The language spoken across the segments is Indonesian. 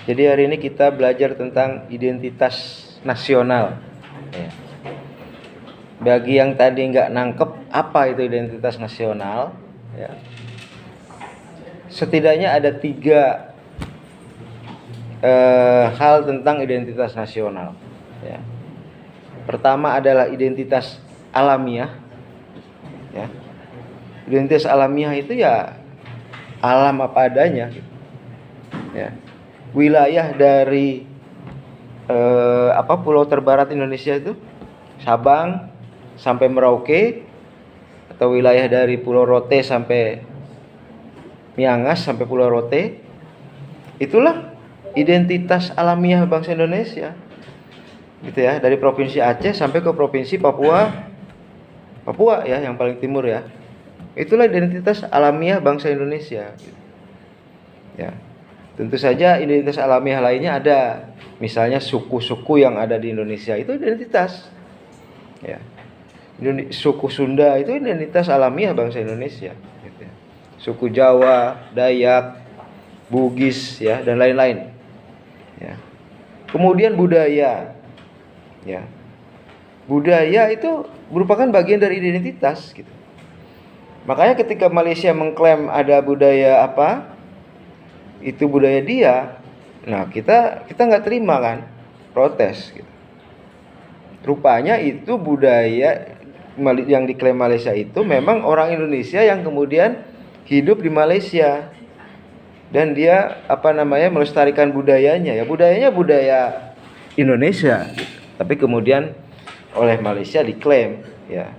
Jadi hari ini kita belajar tentang identitas nasional. Ya. Bagi yang tadi nggak nangkep apa itu identitas nasional, ya, setidaknya ada 3 hal tentang identitas nasional. Ya. Pertama adalah identitas alamiah. Ya. Identitas alamiah itu ya alam apa adanya. Ya. Wilayah dari pulau terbarat Indonesia itu Sabang sampai Merauke, atau wilayah dari Pulau Rote sampai Miangas sampai Pulau Rote, itulah identitas alamiah bangsa Indonesia, gitu ya. Dari provinsi Aceh sampai ke provinsi Papua ya, yang paling timur ya, itulah identitas alamiah bangsa Indonesia, gitu. Ya. Tentu saja identitas alamiah lainnya ada, misalnya suku-suku yang ada di Indonesia itu identitas. Ya. Suku Sunda itu identitas alamiah bangsa Indonesia. Gitu ya. Suku Jawa, Dayak, Bugis, ya, dan lain-lain. Ya. Kemudian budaya. Ya. Budaya itu merupakan bagian dari identitas. Gitu. Makanya ketika Malaysia mengklaim ada budaya apa, itu budaya dia, nah kita nggak terima kan, protes gitu. Rupanya itu budaya yang diklaim Malaysia itu memang orang Indonesia yang kemudian hidup di Malaysia, dan dia melestarikan budayanya, ya budayanya budaya Indonesia gitu. Tapi kemudian oleh Malaysia diklaim, ya.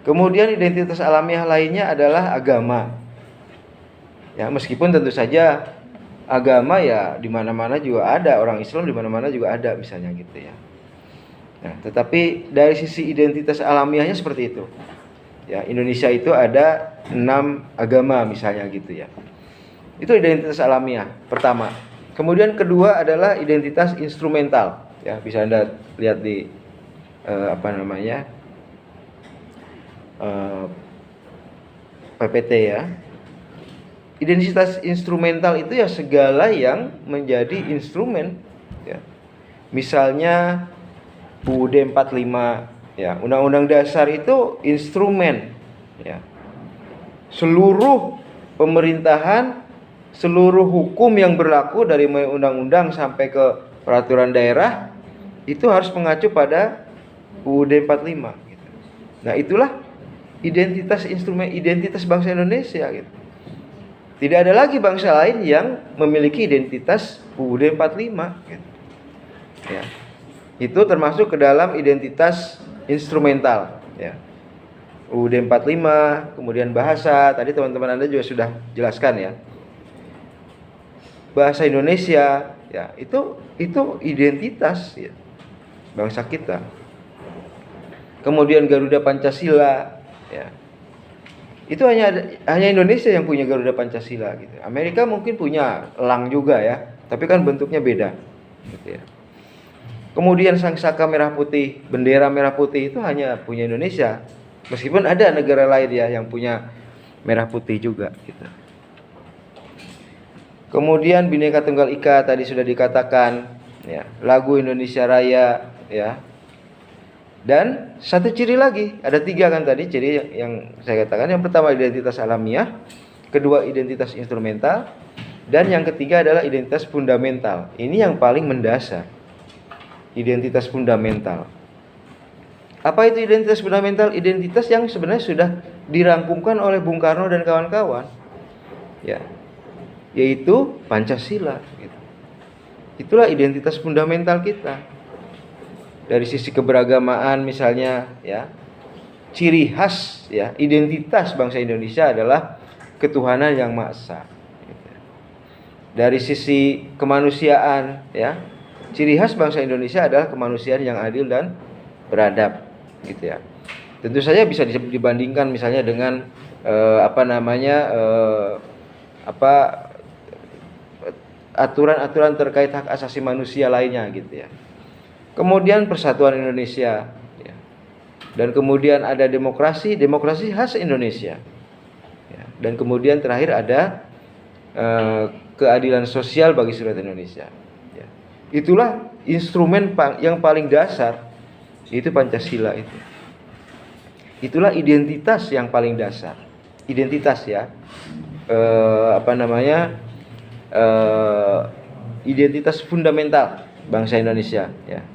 Kemudian identitas alamiah lainnya adalah agama. Ya, meskipun tentu saja agama ya di mana-mana juga ada, orang Islam di mana-mana juga ada misalnya gitu ya. Nah, tetapi dari sisi identitas alamiahnya seperti itu. Ya, Indonesia itu ada 6 agama misalnya gitu ya. Itu identitas alamiah pertama. Kemudian kedua adalah identitas instrumental. Ya, bisa Anda lihat di PPT ya. Identitas instrumental itu ya segala yang menjadi instrumen, ya. Misalnya UUD 45, ya, Undang-Undang Dasar itu instrumen, ya. Seluruh pemerintahan, seluruh hukum yang berlaku dari undang-undang sampai ke peraturan daerah itu harus mengacu pada UUD 45 gitu. Nah, itulah identitas instrumen, identitas bangsa Indonesia gitu. Tidak ada lagi bangsa lain yang memiliki identitas UUD 45 gitu. Ya. Itu termasuk ke dalam identitas instrumental, ya. UUD 45, kemudian bahasa, tadi teman-teman Anda juga sudah jelaskan ya. Bahasa Indonesia, ya, itu identitas, ya, bangsa kita. Kemudian Garuda Pancasila, ya. Itu hanya Indonesia yang punya Garuda Pancasila gitu. Amerika mungkin punya elang juga ya, tapi kan bentuknya beda gitu ya. Kemudian sangsaka merah putih, bendera merah putih itu hanya punya Indonesia. Meskipun ada negara lain ya yang punya merah putih juga gitu. Kemudian Bhinneka Tunggal Ika tadi sudah dikatakan, ya, lagu Indonesia Raya, ya. Dan satu ciri lagi, ada 3 kan tadi ciri yang saya katakan. Yang pertama identitas alamiah, kedua identitas instrumental, dan yang ketiga adalah identitas fundamental. Ini yang paling mendasar. Identitas fundamental. Apa itu identitas fundamental? Identitas yang sebenarnya sudah dirangkumkan oleh Bung Karno dan kawan-kawan, ya, yaitu Pancasila gitu. Itulah identitas fundamental kita. Dari sisi keberagamaan misalnya, ya, ciri khas, ya, identitas bangsa Indonesia adalah ketuhanan yang Maha Esa. Dari sisi kemanusiaan, ya, ciri khas bangsa Indonesia adalah kemanusiaan yang adil dan beradab, gitu ya. Tentu saja bisa dibandingkan misalnya dengan aturan-aturan terkait hak asasi manusia lainnya, gitu ya. Kemudian persatuan Indonesia, ya. Dan kemudian ada demokrasi khas Indonesia, ya. Dan kemudian terakhir ada keadilan sosial bagi seluruh rakyat Indonesia. Ya. Itulah instrumen yang paling dasar, itu Pancasila itu. Itulah identitas yang paling dasar. Identitas ya, identitas fundamental bangsa Indonesia. Ya.